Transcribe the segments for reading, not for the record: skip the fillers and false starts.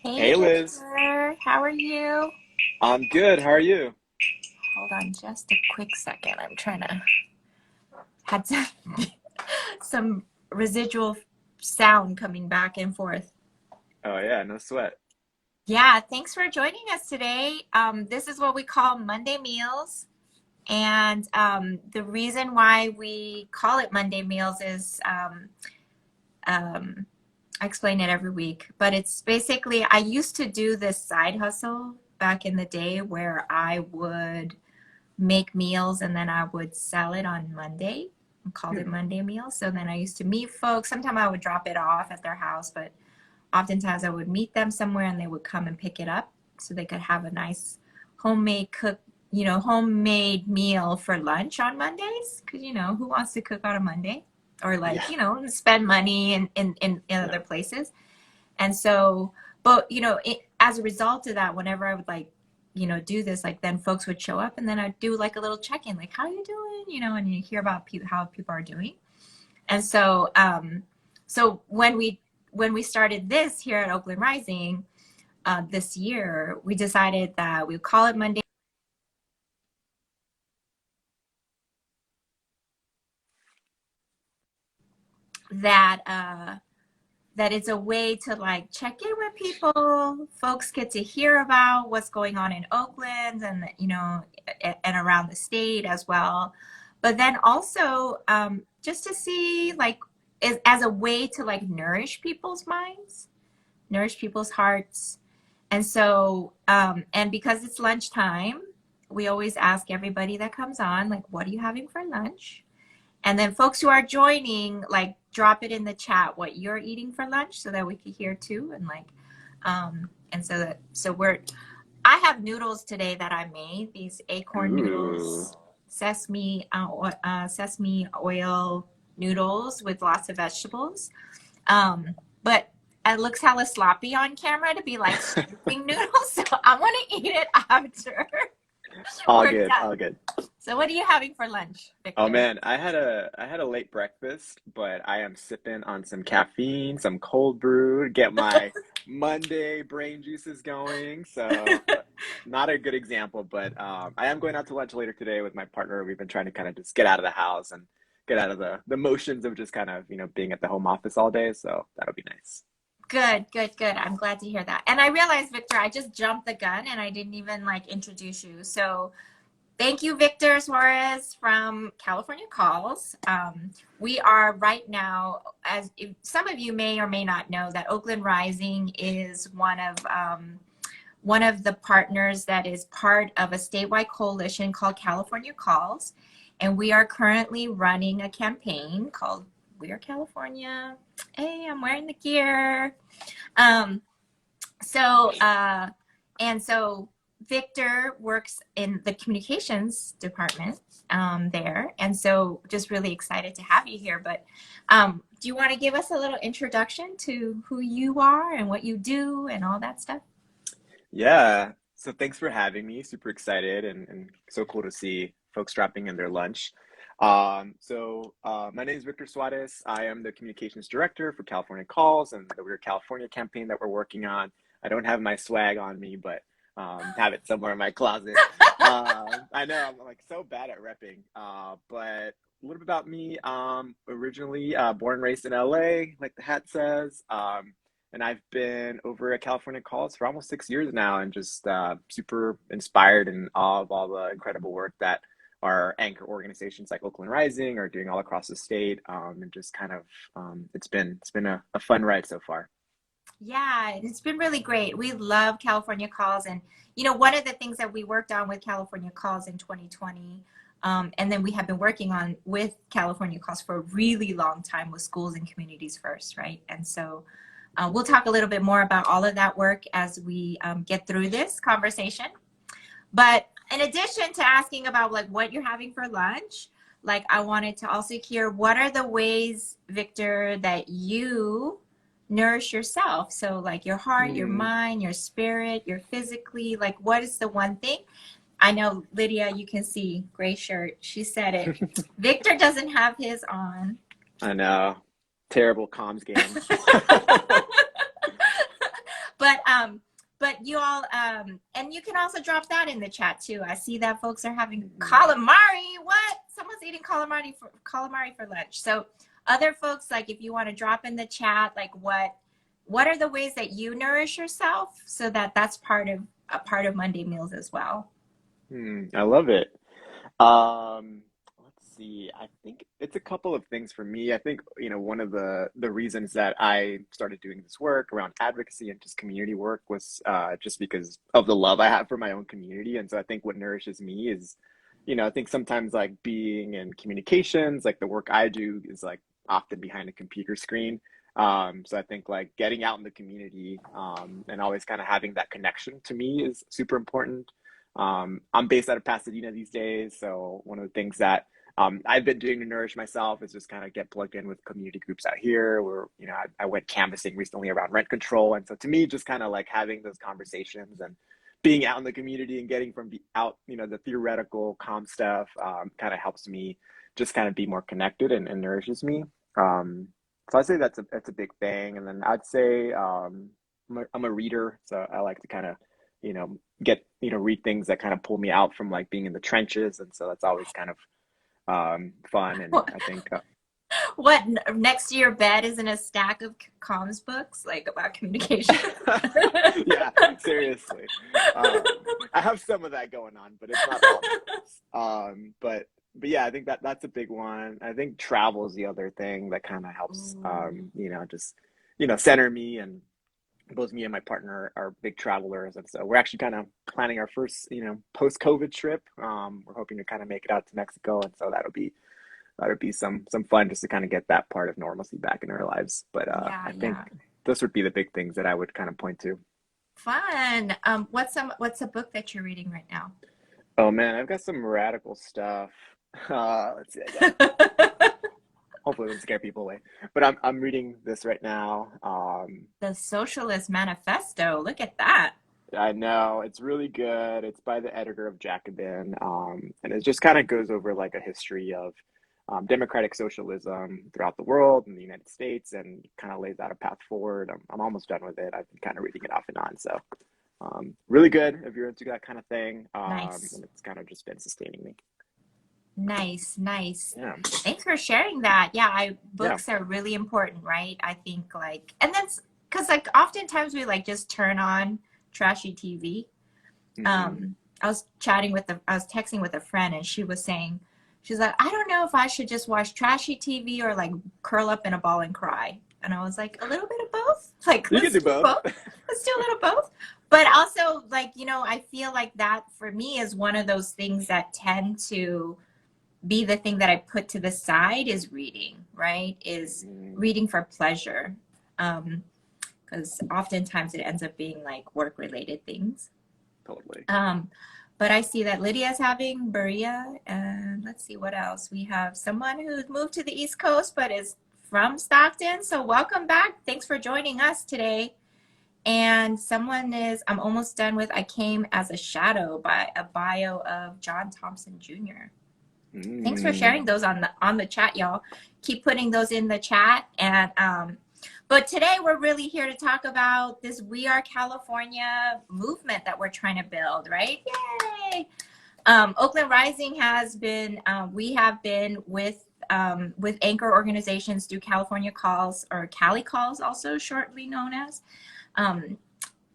Hey Hey Liz, Victor, how are you? I'm good. How are you? Hold on just a quick second. I'm trying to had some residual sound coming back and forth. Oh yeah, no sweat. Yeah, thanks for joining us today. This is what we call Monday Meals. And the reason why we call it Monday Meals is um, I explain it every week, but it's basically I used to do this side hustle back in the day where I would make meals and then I would sell it on Monday. I called it Hmm. Monday meals. So then I used to meet folks. Sometimes I would drop it off at their house, but oftentimes I would meet them somewhere and they would come and pick it up so they could have a nice homemade cook, homemade meal for lunch on Mondays. Because, who wants to cook on a Monday? Or Yeah, like, spend money in yeah. other places. And so, but as a result of that, whenever I would like, do this, like then folks would show up and then I'd do like a little check-in, like, how are you doing? And you hear about how people are doing. And so, so when we started this here at Oakland Rising, this year, we decided that we would call it Monday, that, that it's a way to like check in with people. Folks get to hear about what's going on in Oakland and and around the state as well. But then also just to see like as a way to like nourish people's minds, nourish people's hearts. And so and because it's lunchtime, we always ask everybody that comes on like, what are you having for lunch? And then folks who are joining, like drop it in the chat what you're eating for lunch so that we can hear too. And like, and so I have noodles today that I made, these acorn Ooh. noodles, sesame oil noodles with lots of vegetables. But it looks hella sloppy on camera to be like scooping noodles. So I want to eat it after All we're good, done. all good. So what are you having for lunch, Oh Victor? man, I had a late breakfast, but I am sipping on some caffeine, some cold brew, to get my Monday brain juices going. So not a good example, but I am going out to lunch later today with my partner. We've been trying to kind of just get out of the house and get out of the motions of just kind of, being at the home office all day. So that'll be nice. Good, good, good. I'm glad to hear that. And I realized, Victor, I just jumped the gun and I didn't even like introduce you. So thank you, Victor Suarez from California Calls. We are right now, as some of you may or may not know, that Oakland Rising is one of the partners that is part of a statewide coalition called California Calls. And we are currently running a campaign called We Are California. Hey, I'm wearing the gear. Um, so, and so Victor works in the communications department there. And so just really excited to have you here. But do you want to give us a little introduction to who you are and what you do and all that stuff? Yeah. So thanks for having me. Super excited and so cool to see folks dropping in their lunch. My name is Victor Suarez. I am the communications director for California Calls and the We're California campaign that we're working on. I don't have my swag on me, but have it somewhere in my closet. I know I'm like so bad at repping, but a little bit about me. Originally born and raised in LA, like the hat says. And I've been over at California Calls for almost 6 years now, and just super inspired and awe of all the incredible work that our anchor organizations like Oakland Rising are doing all across the state, and just kind of it's been a fun ride so far. Yeah, it's been really great. We love California Calls. And, one of the things that we worked on with California Calls in 2020, and then we have been working on with California Calls for a really long time was schools and communities first, right? And so we'll talk a little bit more about all of that work as we get through this conversation. But in addition to asking about like what you're having for lunch, like I wanted to also hear what are the ways, Victor, that you nourish yourself? So like your heart, your Hmm. mind, your spirit, your physically, like what is the one thing? I know Lydia, you can see gray shirt. She said it. Victor doesn't have his on. I know, terrible comms game. But you all, and you can also drop that in the chat too. I see that folks are having Mhm. calamari. What? Someone's eating calamari for lunch. So other folks, like if you want to drop in the chat, like what are the ways that you nourish yourself so that that's a part of Monday meals as well. I love it. Um, let's see. I think it's a couple of things for me. I think, one of the reasons that I started doing this work around advocacy and just community work was just because of the love I have for my own community. And so I think what nourishes me is, I think sometimes like being in communications, like the work I do is like often behind a computer screen. So I think like getting out in the community and always kind of having that connection to me is super important. I'm based out of Pasadena these days, so one of the things that I've been doing to nourish myself is just kind of get plugged in with community groups out here. Where I went canvassing recently around rent control, and so to me, just kind of like having those conversations and being out in the community and getting from out, the theoretical calm stuff, kind of helps me just kind of be more connected and nourishes me. So I'd say that's a big thing, and then I'd say I'm a reader, so I like to kind of get read things that kind of pull me out from like being in the trenches, and so that's always kind of fun. And I think What, next to your bed isn't a stack of comms books like about communication? yeah, seriously, I have some of that going on, but it's not all books. But yeah, I think that's a big one. I think travel is the other thing that kind of helps, Ooh. just center me. And both me and my partner are big travelers, and so we're actually kind of planning our first, post-COVID trip. We're hoping to kind of make it out to Mexico, and so that'll be some fun just to kind of get that part of normalcy back in our lives. But Yeah, I think yeah. those would be the big things that I would kind of point to. Fun. What's a book that you're reading right now? Oh man, I've got some radical stuff. Let's see, I got hopefully it doesn't scare people away. But I'm reading this right now. The Socialist Manifesto. Look at that. I know it's really good. It's by the editor of Jacobin, and it just kind of goes over like a history of democratic socialism throughout the world and the United States, and kind of lays out a path forward. I'm almost done with it. I've been kind of reading it off and on, so really good if you're into that kind of thing. Nice. And it's kind of just been sustaining me. Nice, nice. Yeah, Thanks for sharing that. Yeah, yeah. books are really important, right? I think like, and that's because like oftentimes we like just turn on trashy TV. Hmm. I was texting with a friend and she was saying, she's like, I don't know if I should just watch trashy TV or like curl up in a ball and cry. And I was like, a little bit of both. Like, You can let's do do both. both. Let's do a little both. But also, like, I feel like that for me is one of those things that tend to be the thing that I put to the side is reading, right? Is Hmm. reading for pleasure. Because oftentimes it ends up being like work related things. Totally. Um, but I see that Lydia's having Berea, and let's see what else. We have someone who's moved to the East Coast but is from Stockton. So welcome back. Thanks for joining us today. And I'm almost done with I Came as a Shadow by a bio of John Thompson Jr. Thanks for sharing Mm. those on the chat, y'all. Keep putting those in the chat. And but today we're really here to talk about this We Are California movement that we're trying to build, right? Yay! Oakland Rising has been, we have been with anchor organizations through California Calls, or Cali Calls, also shortly known as, um,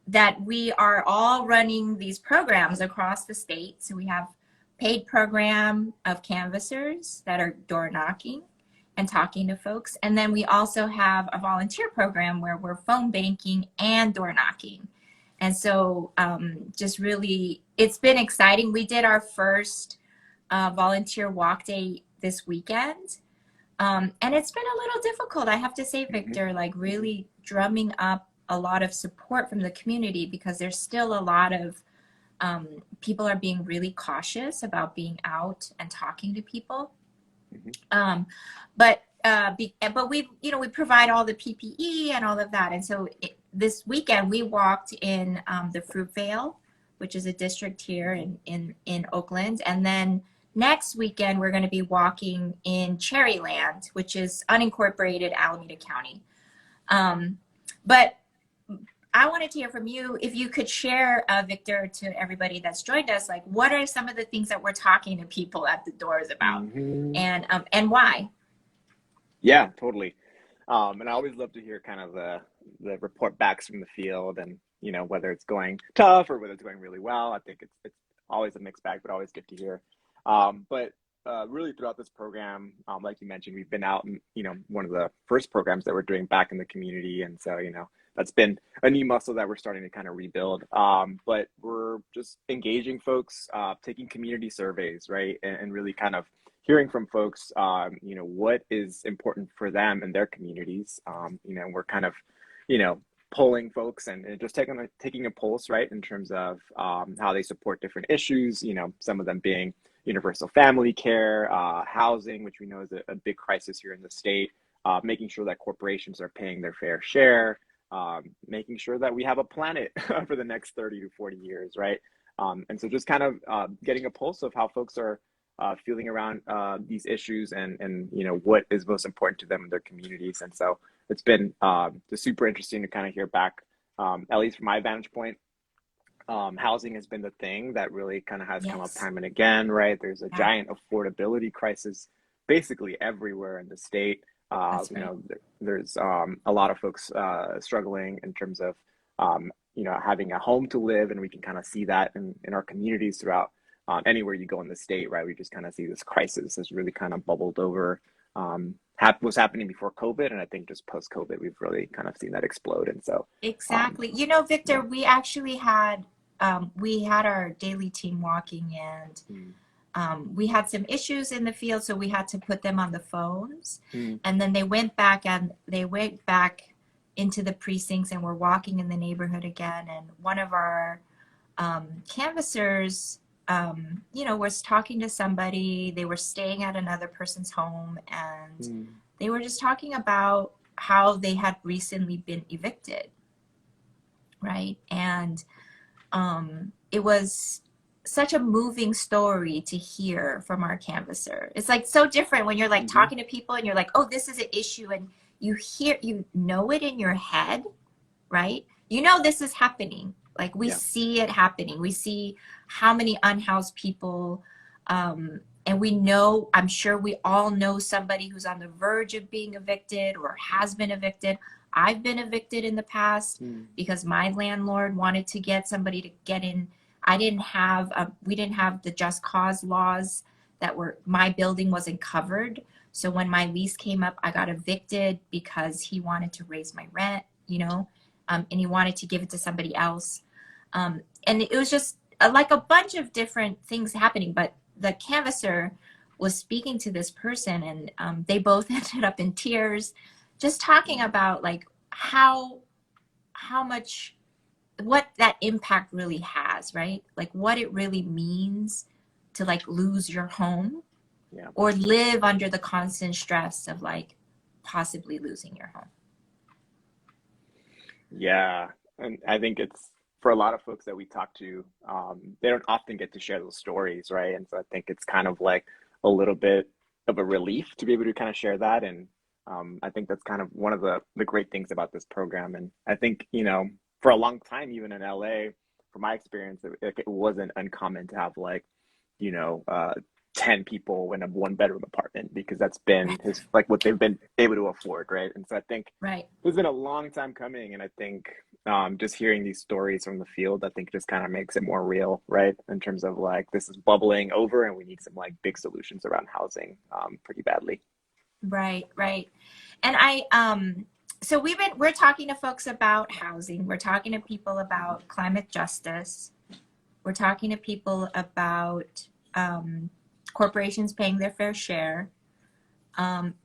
that we are all running these programs across the state. So we have paid program of canvassers that are door knocking and talking to folks. And then we also have a volunteer program where we're phone banking and door knocking. And so just really, it's been exciting. We did our first volunteer walk day this weekend. And it's been a little difficult, I have to say, Hmm. Victor, like Hmm. really drumming up a lot of support from the community because there's still a lot of people are being really cautious about being out and talking to people. Hmm. Um, but we provide all the PPE and all of that. And so this weekend we walked in the Fruitvale, which is a district here in Oakland. And then next weekend we're going to be walking in Cherryland, which is unincorporated Alameda County. Um, but I wanted to hear from you if you could share, Victor, to everybody that's joined us, like what are some of the things that we're talking to people at the doors about, Hmm. and why? Yeah, totally. And I always love to hear kind of the report backs from the field, and whether it's going tough or whether it's going really well. I think it's always a mixed bag, but always good to hear. But really throughout this program, like you mentioned, we've been out and one of the first programs that we're doing back in the community, and so that's been a new muscle that we're starting to kind of rebuild. But we're just engaging folks, taking community surveys, right, and really kind of hearing from folks, what is important for them and their communities. We're kind of, polling folks and just taking a pulse, right, in terms of how they support different issues. Some of them being universal family care, housing, which we know is a big crisis here in the state. Making sure that corporations are paying their fair share. Making sure that we have a planet for the next 30 to 40 years, right? And so just kind of getting a pulse of how folks are feeling around these issues and what is most important to them in their communities. And so it's been just super interesting to kind of hear back, at least from my vantage point. Housing has been the thing that really kind of has come up Yes. time and again, right? There's a Yeah, giant affordability crisis basically everywhere in the state. that's right. There's a lot of folks struggling in terms of having a home to live, and we can kind of see that in our communities throughout anywhere you go in the state, right? We just kind of see this crisis has really kind of bubbled over. Was happening before COVID, and I think just post COVID, we've really kind of seen that explode. And so, um, Exactly. You know, Victor, yeah. we had our daily team walking, and Mm, we had some issues in the field, so we had to put them on the phones. mm, And then they went back into the precincts and were walking in the neighborhood again. And one of our canvassers, was talking to somebody. They were staying at another person's home, and mm, they were just talking about how they had recently been evicted, right? And it was such a moving story to hear from our canvasser. It's like so different when you're like mhm. talking to people and you're like, oh, this is an issue, and you know it in your head, right? You know this is happening. Like we Yeah. see it happening. We see how many unhoused people, and we know, I'm sure we all know somebody who's on the verge of being evicted or has been evicted. I've been evicted in the past Mm, because my landlord wanted to get somebody to get in. We didn't have the just cause laws my building wasn't covered. So when my lease came up, I got evicted because he wanted to raise my rent, and he wanted to give it to somebody else. And it was just like a bunch of different things happening. But the canvasser was speaking to this person, and they both ended up in tears, just talking mm, about like how much what that impact really has, right? Like what it really means to like lose your home yeah. or live under the constant stress of like possibly losing your home. Yeah. And I think it's for a lot of folks that we talk to, they don't often get to share those stories, right? And so I think it's kind of like a little bit of a relief to be able to kind of share that. And I think that's kind of one of the great things about this program. And I think, for a long time, even in LA, from my experience, it wasn't uncommon to have like, you know, uh, 10 people in a one bedroom apartment because that's been his like what they've been able to afford, right? And so I think Right. it's been a long time coming, and I think just hearing these stories from the field, I think just kind of makes it more real, right? In terms of like this is bubbling over, and we need some like big solutions around housing, pretty badly. Right, right. And so we're talking to folks about housing. We're talking to people about climate justice. We're talking to people about corporations paying their fair share.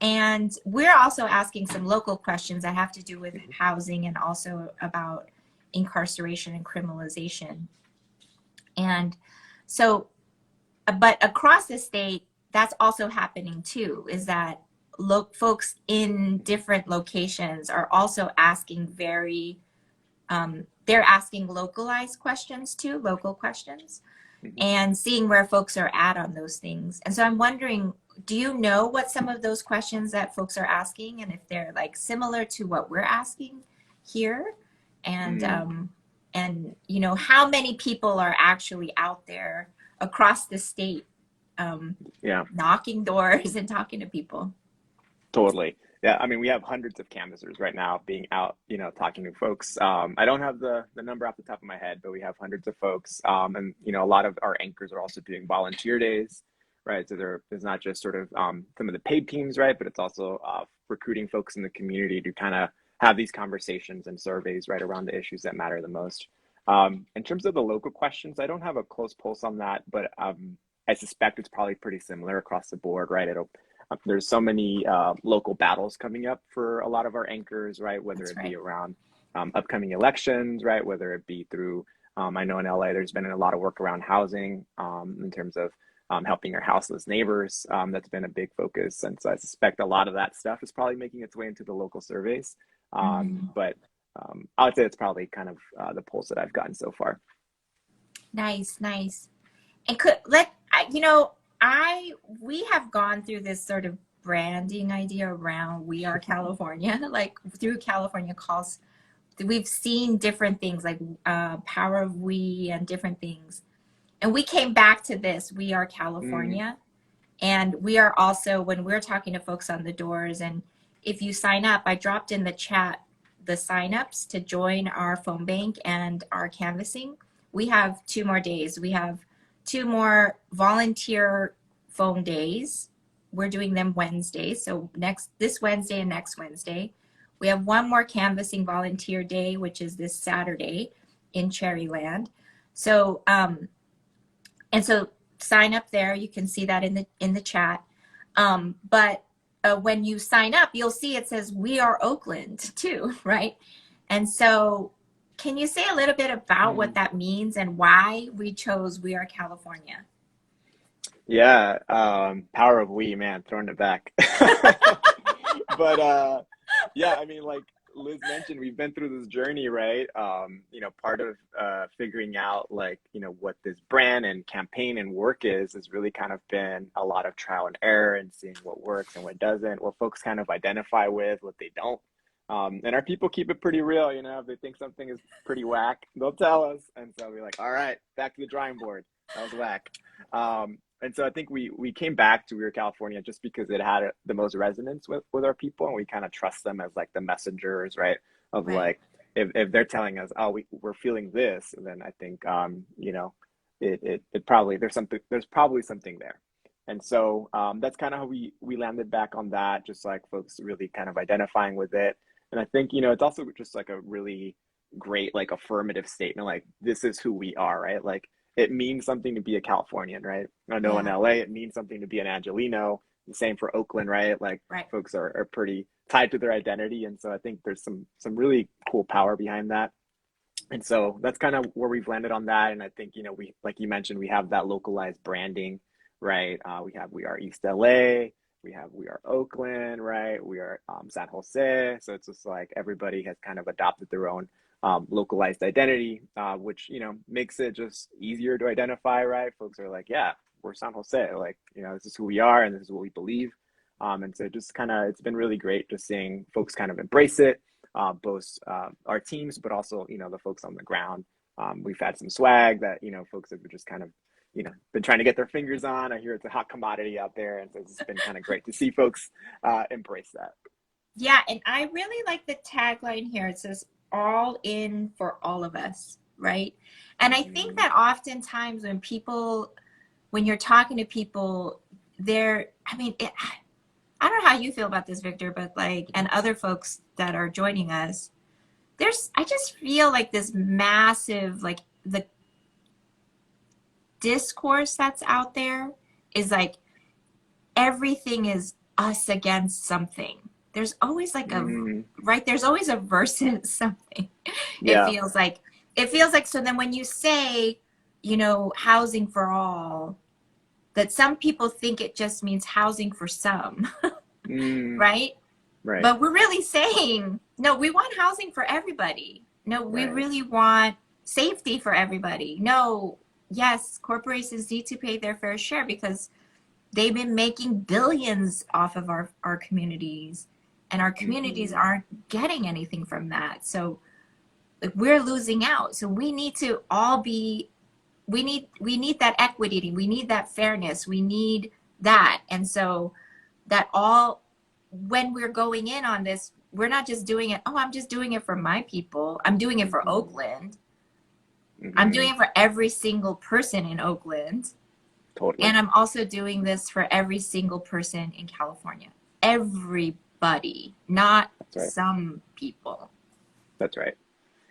And we're also asking some local questions that have to do with Mhm. housing and also about incarceration and criminalization. And so, but across the state, that's also happening too, is that folks in different locations are also asking they're asking localized questions too, local questions, Mhm. and seeing where folks are at on those things. And so I'm wondering, do you know what some of those questions that folks are asking and if they're like similar to what we're asking here? Mm, and you know how many people are actually out there across the state, um, yeah. knocking doors and talking to people. Totally. Yeah, I mean, we have hundreds of canvassers right now being out, talking to folks. I don't have the number off the top of my head, but we have hundreds of folks. And, a lot of our anchors are also doing volunteer days, right? So there's not just sort of some of the paid teams, right? But it's also recruiting folks in the community to kind of have these conversations and surveys right around the issues that matter the most. In terms of the local questions, I don't have a close pulse on that, but I suspect it's probably pretty similar across the board, right? There's so many local battles coming up for a lot of our anchors, right? Whether That's it be right. around upcoming elections, right? Whether it be through, I know in LA, there's been a lot of work around housing in terms of helping your houseless neighbors. That's been a big focus. And so I suspect a lot of that stuff is probably making its way into the local surveys. Mm. But I would say it's probably kind of the pulse that I've gotten so far. Nice, nice. And could let you know, I we have gone through this sort of branding idea around We Are California, like through California Calls. We've seen different things like Power of We and different things. And we came back to this, We Are Mm, California. And we are also, when we're talking to folks on the doors, and if you sign up, I dropped in the chat the signups to join our phone bank and our canvassing. We have 2 more days. We have 2 more volunteer phone days. We're doing them Wednesdays. So this Wednesday and next Wednesday. We have 1 more canvassing volunteer day, which is this Saturday in Cherryland. So and so sign up there. You can see that in the chat. But when you sign up, you'll see it says We Are Oakland too, right? And so, can you say a little bit about what mm. that means and why we chose We Are California? Yeah, power of we, man, throwing it back. But yeah, I mean, like Liz mentioned, we've been through this journey, right? Part of figuring out like, what this brand and campaign and work is has really kind of been a lot of trial and error and seeing what works and what doesn't, what folks kind of identify with, what they don't. And our people keep it pretty real, if they think something is pretty whack, they'll tell us. And so we're like, all right, back to the drawing board. That was whack. And so I think we came back to We Are California just because it had the most resonance with our people, and we kind of trust them as like the messengers, right? Of Right. like if they're telling us, oh, we're feeling this, then I think it probably there's probably something there. And so that's kind of how we landed back on that, just like folks really kind of identifying with it. And I think it's also just like a really great like affirmative statement, like this is who we are, right? Like it means something to be a Californian, right? I know in Yeah. LA it means something to be an Angelino. The same for Oakland, right? Like Right. folks are pretty tied to their identity, and so I think there's some really cool power behind that. And so that's kind of where we've landed on that. And I think we like you mentioned we have that localized branding, right? We are East LA, we are Oakland, right? We are San Jose. So it's just like everybody has kind of adopted their own localized identity, which makes it just easier to identify, right? Folks are like, yeah, we're San Jose, like this is who we are and this is what we believe. And so just kind of it's been really great just seeing folks kind of embrace it, both our teams, but also the folks on the ground. We've had some swag that folks have just kind of been trying to get their fingers on. I hear it's a hot commodity out there, and so it's been kind of great to see folks embrace that. Yeah, and I really like the tagline here. It says all in for all of us, right? And I think Mm, that oftentimes when you're talking to people, I mean, I don't know how you feel about this, Victor, but like, and other folks that are joining us, I just feel like this massive, like the discourse that's out there is like everything is us against something. There's always like mm, right? There's always a versus something. It yeah. feels like, so then when you say, housing for all, that some people think it just means housing for some, Mm, right? right. But we're really saying, no, we want housing for everybody. No, we Right. really want safety for everybody. No, yes, corporations need to pay their fair share because they've been making billions off of our communities, and our communities Hmm. aren't getting anything from that. So like we're losing out. So we need to all be, we need that equity, we need that fairness, we need that. And so that all, when we're going in on this, we're not just doing it, oh, I'm just doing it for my people. I'm doing it for Hmm. Oakland. I'm Hmm. doing it for every single person in Oakland. Totally. And I'm also doing this for every single person in California. Everybody, not That's right. some people. That's right.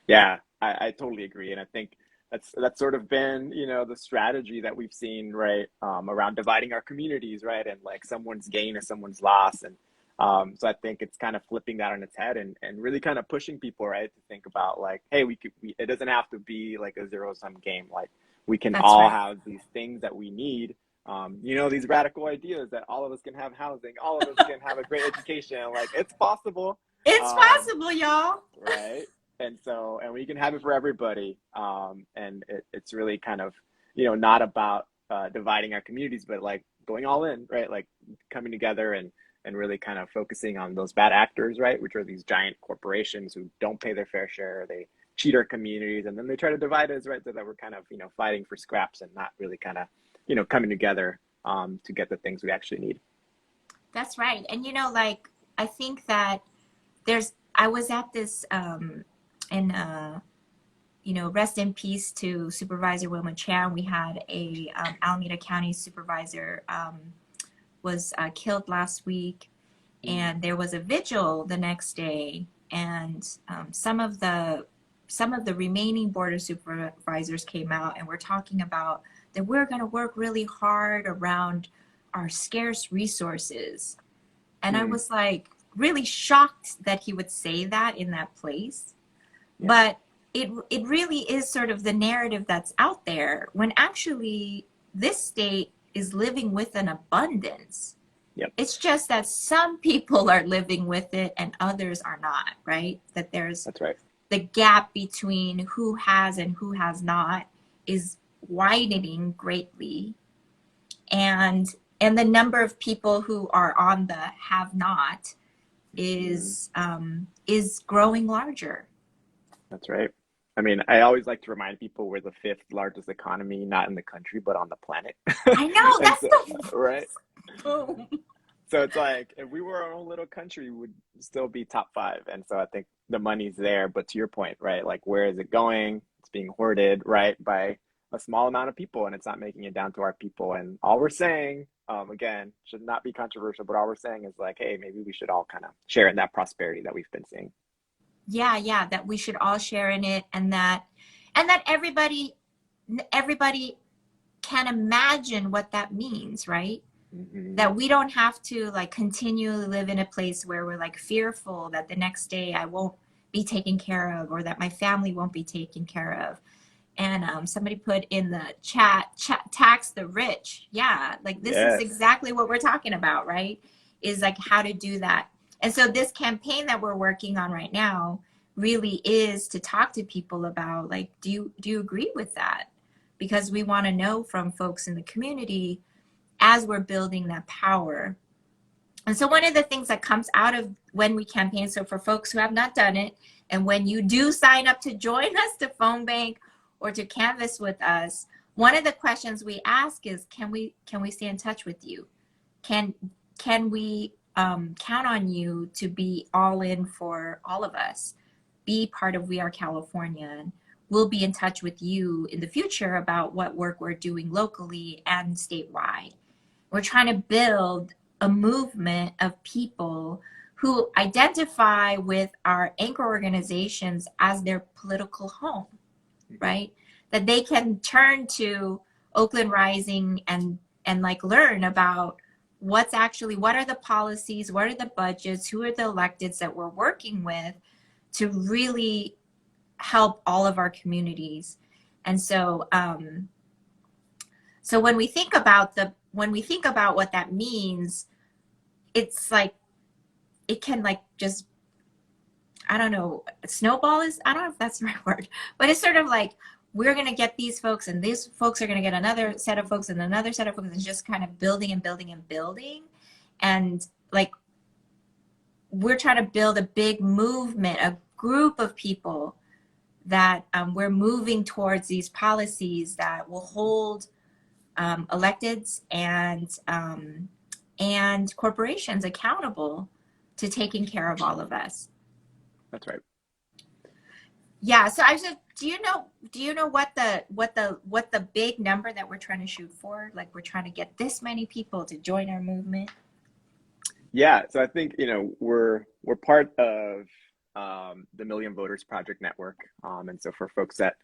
Yeah, I totally agree, and I think that's sort of been, the strategy that we've seen, right, around dividing our communities, right, and like someone's gain is someone's loss, and so I think it's kind of flipping that on its head and really kind of pushing people, right, to think about like, hey, it doesn't have to be like a zero sum game, like we can That's all right. have these things that we need. These radical ideas that all of us can have housing, all of us can have a great education, like it's possible. It's Um, possible, y'all. right? And we can have it for everybody. And it's really kind of, not about dividing our communities, but like going all in, right? Like coming together and really kind of focusing on those bad actors, right? Which are these giant corporations who don't pay their fair share. They cheat our communities and then they try to divide us, right? So that we're kind of, fighting for scraps and not really kind of, coming together to get the things we actually need. That's right. And like I think that I was at this and rest in peace to Supervisor Wilma Chan. We had a Alameda County supervisor was killed last week, Mm. and there was a vigil the next day, and some of the remaining board of supervisors came out and were talking about that we're going to work really hard around our scarce resources. And I Mm. was like really shocked that he would say that in that place. Yeah, But it really is sort of the narrative that's out there when actually this state is living with an abundance. yep, It's just that some people are living with it and others are not, right? That there's that's right. the gap between who has and who has not is widening greatly. And the number of people who are on the have not Mm. is growing larger. That's right. I mean, I always like to remind people we're the fifth largest economy, not in the country, but on the planet. I know And that's so, the right? boom. So it's like if we were our own little country, we would still be top five. And so I think the money's there. But to your point, right? Like, where is it going? It's being hoarded, right, by a small amount of people, and it's not making it down to our people. And all we're saying, again, should not be controversial, but all we're saying is like, hey, maybe we should all kind of share in that prosperity that we've been seeing. Yeah, that we should all share in it, and that everybody can imagine what that means, right? Hmm. That we don't have to like continually live in a place where we're like fearful that the next day I won't be taken care of or that my family won't be taken care of. And somebody put in the chat, tax the rich. Yeah, like this is Yes. exactly what we're talking about, right? Is like how to do that. And so this campaign that we're working on right now really is to talk to people about like, do you agree with that? Because we want to know from folks in the community as we're building that power. And so one of the things that comes out of when we campaign, so for folks who have not done it, and when you do sign up to join us to phone bank or to canvas with us, one of the questions we ask is, can we stay in touch with you? Can can we count on you to be all in for all of us? Be part of We Are California. And we'll be in touch with you in the future about what work we're doing locally and statewide. We're trying to build a movement of people who identify with our anchor organizations as their political home, Hmm. right? That they can turn to Oakland Rising and like learn about what are the policies, what are the budgets, who are the electeds that we're working with to really help all of our communities. And so when we think about what that means, it's like it can like just, I don't know, snowball is, I don't know if that's the right word, but it's sort of like we're going to get these folks and these folks are going to get another set of folks and another set of folks, and just kind of building and building and building. And like we're trying to build a big movement, a group of people that we're moving towards these policies that will hold electeds and corporations accountable to taking care of all of us. That's right. Yeah. So I just, do you know what the big number that we're trying to shoot for? Like we're trying to get this many people to join our movement. Yeah, so I think we're part of the Million Voters Project Network, and so for folks that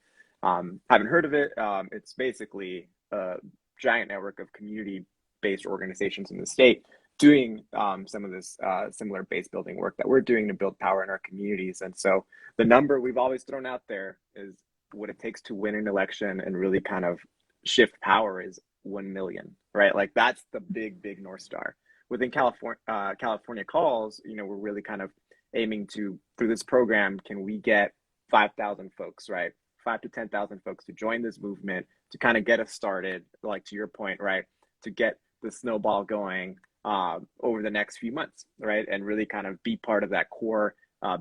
haven't heard of it, it's basically a giant network of community-based organizations in the state doing some of this similar base building work that we're doing to build power in our communities. And so the number we've always thrown out there is what it takes to win an election and really kind of shift power is 1 million, right? Like that's the big North Star within California Calls, we're really kind of aiming to, through this program, can we get 5,000 folks, right? 5 to 10,000 folks to join this movement to kind of get us started, like to your point, right? To get the snowball going over the next few months, right? And really kind of be part of that core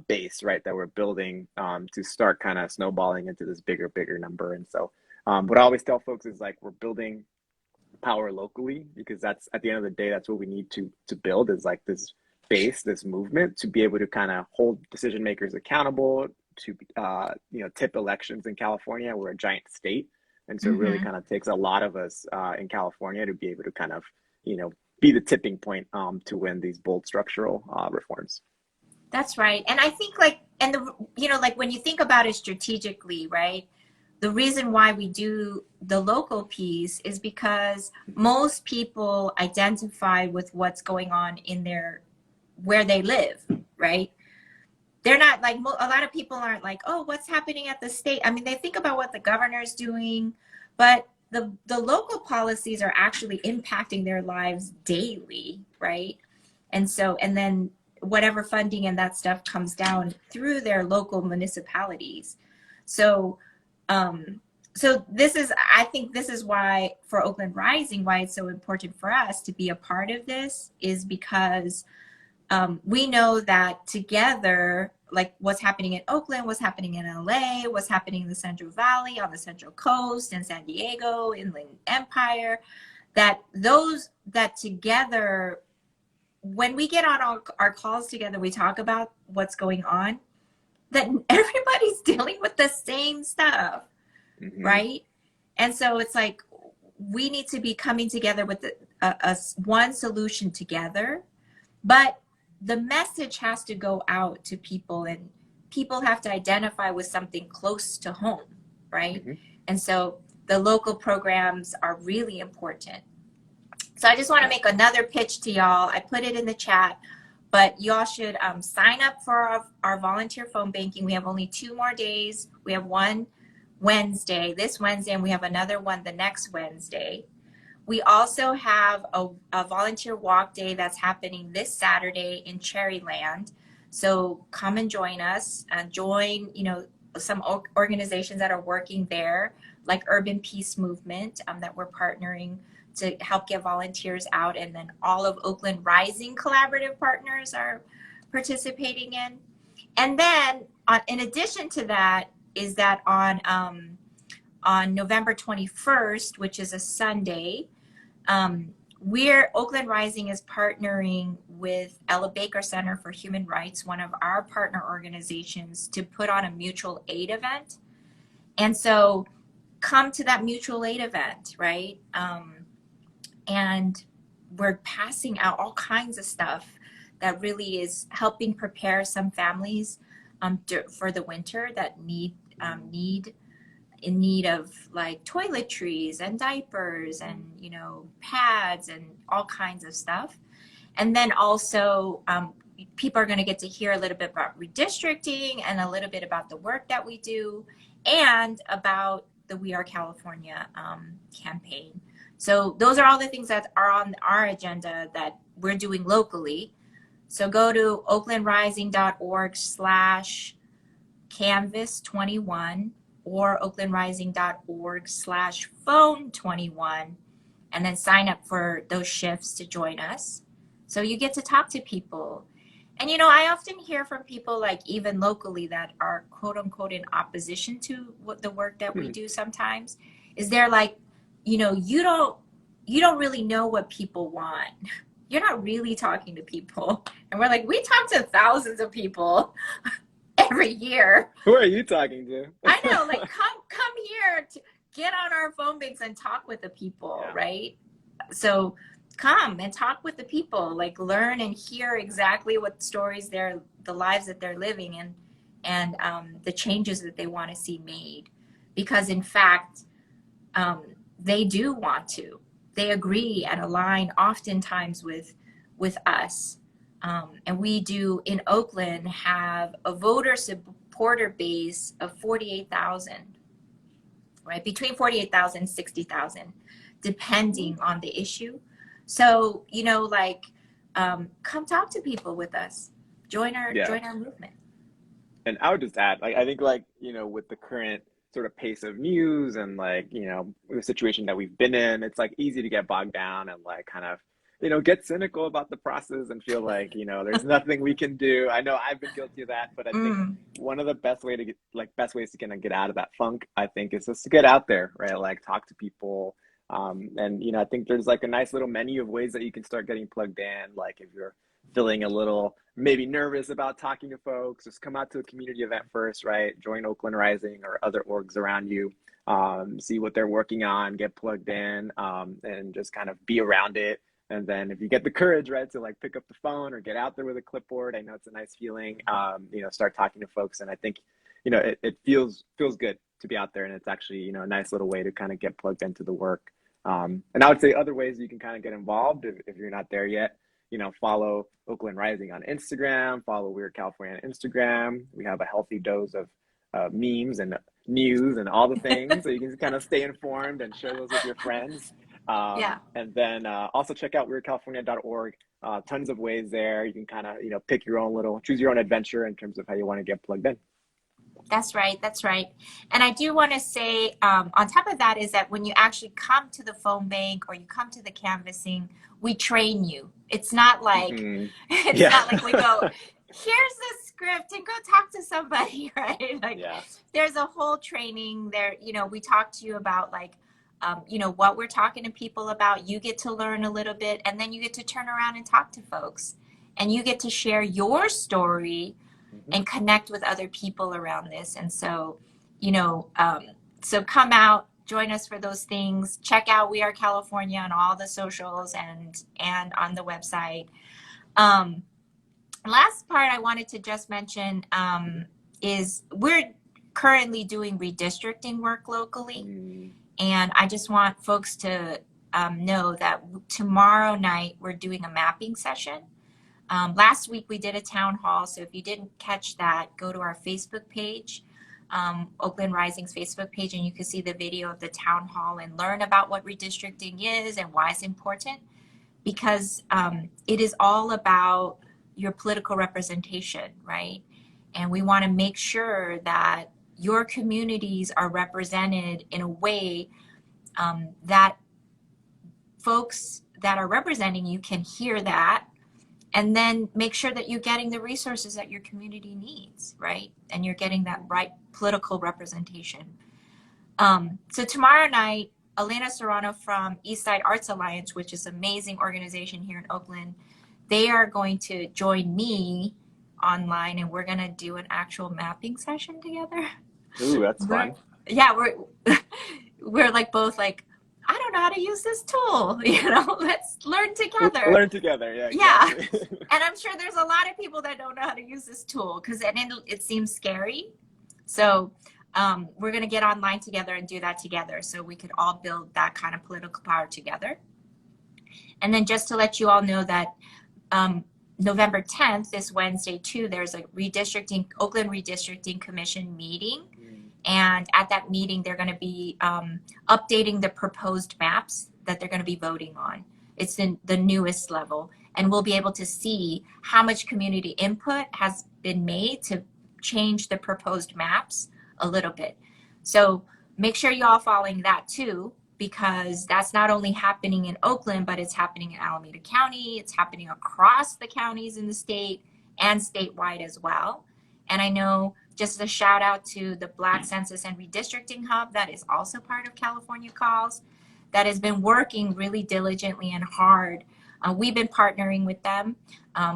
base, right? That we're building to start kind of snowballing into this bigger number. And so what I always tell folks is like, we're building power locally because that's at the end of the day that's what we need to build is like this base, this movement to be able to kind of hold decision makers accountable to tip elections in California. We're a giant state, and so it really Mm-hmm. kind of takes a lot of us in California to be able to kind of be the tipping point to win these bold structural reforms. That's right. And I think like when you think about it strategically, right? The reason why we do the local piece is because most people identify with what's going on in where they live, right? They're not like, a lot of people aren't like, oh, what's happening at the state? I mean, they think about what the governor's doing, but the local policies are actually impacting their lives daily, right? And then whatever funding and that stuff comes down through their local municipalities. So I think this is why for Oakland Rising, why it's so important for us to be a part of this is because we know that together, like what's happening in Oakland, what's happening in LA, what's happening in the Central Valley, on the Central Coast, in San Diego, Inland Empire, that together, when we get on our calls together, we talk about what's going on, that everybody's dealing with the same stuff, right? And so it's like we need to be coming together with one solution together, but the message has to go out to people and people have to identify with something close to home, right? Mm-hmm. And so the local programs are really important. So I just want to make another pitch to y'all. I put it in the chat, but y'all should sign up for our volunteer phone banking. We have only 2 more days. We have one Wednesday, this Wednesday, and we have another one the next Wednesday. We also have a volunteer walk day that's happening this Saturday in Cherryland. So come and join us and join, some organizations that are working there, like Urban Peace Movement, that we're partnering to help get volunteers out. And then all of Oakland Rising collaborative partners are participating in. And then in addition to that is that on November 21st, which is a Sunday, Oakland Rising is partnering with Ella Baker Center for Human Rights, one of our partner organizations, to put on a mutual aid event. And so come to that mutual aid event, right? And we're passing out all kinds of stuff that really is helping prepare some families for the winter that in need of like toiletries and diapers and pads and all kinds of stuff. And then also people are going to get to hear a little bit about redistricting and a little bit about the work that we do and about the We Are California campaign. So those are all the things that are on our agenda that we're doing locally. So go to oaklandrising.org/canvas21 or oaklandrising.org/phone21, and then sign up for those shifts to join us. So you get to talk to people. And I often hear from people like even locally that are quote unquote in opposition to what the work that we Hmm. do sometimes is they're like, you don't really know what people want. You're not really talking to people. And we're like, we talk to thousands of people every year. Who are you talking I know, to? like come here to get on our phone banks and talk with the people, Yeah. right? So come and talk with the people, like learn and hear exactly what stories the lives that they're living and the changes that they want to see made. Because in fact, um, they do want to. They agree and align oftentimes with us. And we do in Oakland have a voter supporter base of 48,000, right? Between 48,000 and 60,000, depending on the issue. So, like, come talk to people with us. Join our Yeah. join our movement. And I would just add, like, I think, like, with the current sort of pace of news and, like, the situation that we've been in, it's like easy to get bogged down and, like, kind of, get cynical about the process and feel like, there's nothing we can do. I know I've been guilty of that, but I think Mm, one of the best ways to kind of get out of that funk, I think, is just to get out there, right? Like, talk to people. And, I think there's like a nice little menu of ways that you can start getting plugged in. Like, if you're feeling a little maybe nervous about talking to folks, just come out to a community event first, right? Join Oakland Rising or other orgs around you, see what they're working on, get plugged in, and just kind of be around it. And then if you get the courage, right, to like pick up the phone or get out there with a clipboard, I know it's a nice feeling, start talking to folks. And I think, it feels good to be out there, and it's actually, a nice little way to kind of get plugged into the work. And I would say other ways you can kind of get involved if you're not there yet, follow Oakland Rising on Instagram, follow Weird California on Instagram. We have a healthy dose of memes and news and all the things, so you can kind of stay informed and share those with your friends. yeah. And then also check out weirdcalifornia.org. Tons of ways there. You can kind of, pick your own choose your own adventure in terms of how you want to get plugged in. That's right. That's right. And I do want to say, on top of that, is that when you actually come to the phone bank or you come to the canvassing, we train you. It's not like, Hmm. it's Yeah. not like we go, here's the script and go talk to somebody, right? Like, Yeah. there's a whole training there. We talk to you about like, what we're talking to people about. You get to learn a little bit, and then you get to turn around and talk to folks, and you get to share your story Hmm. and connect with other people around this. And so, you know, um, so come out, join us for those things. Check out We Are California on all the socials and on the website. Um, Last part I wanted to just mention is we're currently doing redistricting work locally, Mm. and I just want folks to know that tomorrow night we're doing a mapping session. Last week we did a town hall, so if you didn't catch that, go to our Facebook page, Oakland Rising's Facebook page, and you can see the video of the town hall and learn about what redistricting is and why it's important. Because it is all about your political representation, right? And we want to make sure that your communities are represented in a way that folks that are representing you can hear that, and then make sure that you're getting the resources that your community needs, right? And you're getting that right political representation. So tomorrow night, Elena Serrano from Eastside Arts Alliance, which is an amazing organization here in Oakland, they are going to join me online, and we're going to do an actual mapping session together. Ooh, that's We're, fun. yeah, we're like both like, I don't know how to use this tool, let's learn together. Learn together. Yeah, Yeah. exactly. And I'm sure there's a lot of people that don't know how to use this tool because it seems scary. So we're going to get online together and do that together so we could all build that kind of political power together. And then just to let you all know that November 10th, this Wednesday too, there's a Oakland Redistricting Commission meeting. Mm. And at that meeting, they're going to be updating the proposed maps that they're going to be voting on. It's in the newest level. And we'll be able to see how much community input has been made to change the proposed maps a little bit. So make sure you all following that too, because that's not only happening in Oakland, but it's happening in Alameda County. It's happening across the counties in the state. and statewide as well. And I know, just a shout out to the Black Census and Redistricting Hub that is also part of California Calls, that has been working really diligently and hard. We've been partnering with them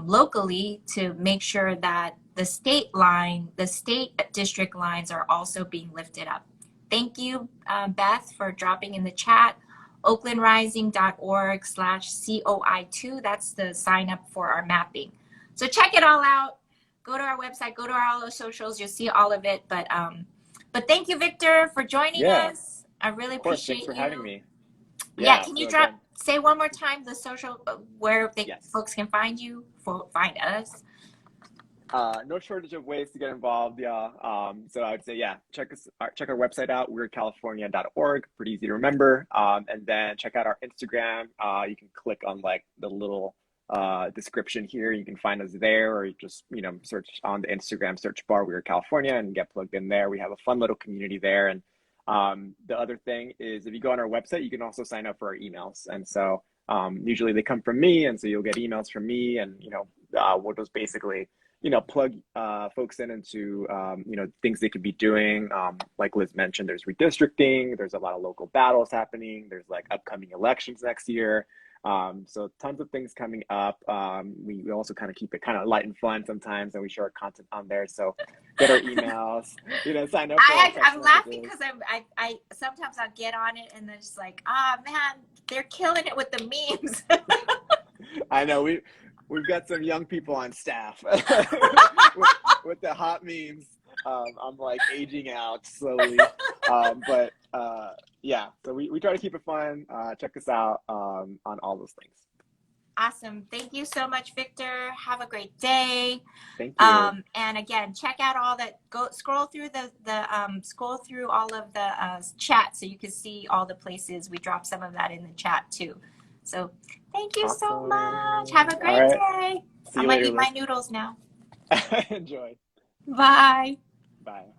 locally to make sure that the state district lines are also being lifted up. Thank you, Beth, for dropping in the chat. oaklandrising.org/COI2. That's the sign up for our mapping. So check it all out. Go to our website, go to all our socials. You'll see all of it. But thank you, Victor, for joining us. I really Of course. appreciate Thanks for you. having me. Yeah, can you so again, say one more time the social where yes. folks can find you, find us? No shortage of ways to get involved, so I would say, check our website out, weirdcalifornia.org, pretty easy to remember. And then check out our Instagram. You can click on like the little description here. You can find us there, or just search on the Instagram search bar Weird California and get plugged in there. We have a fun little community there. And the other thing is, if you go on our website, you can also sign up for our emails. And so usually they come from me, and so you'll get emails from me, and we'll just basically plug folks into things they could be doing. Like Liz mentioned, there's redistricting, there's a lot of local battles happening, there's like upcoming elections next year. So tons of things coming up. We also kind of keep it kind of light and fun sometimes, and we share our content on there. So get our emails, sign up for I'm laughing because I sometimes I'll get on it and then it's like, man, they're killing it with the memes. I know we've got some young people on staff with the hot memes. I'm like aging out slowly, but so we try to keep it fun. Check us out on all those things. Awesome. Thank you so much, Victor. Have a great day. Thank you. And again, check out all that. Go scroll through scroll through all of the chat so you can see all the places. We dropped some of that in the chat too. So thank you so much. Have a great day. See you I might later, eat my noodles now. Enjoy. Bye. Bye.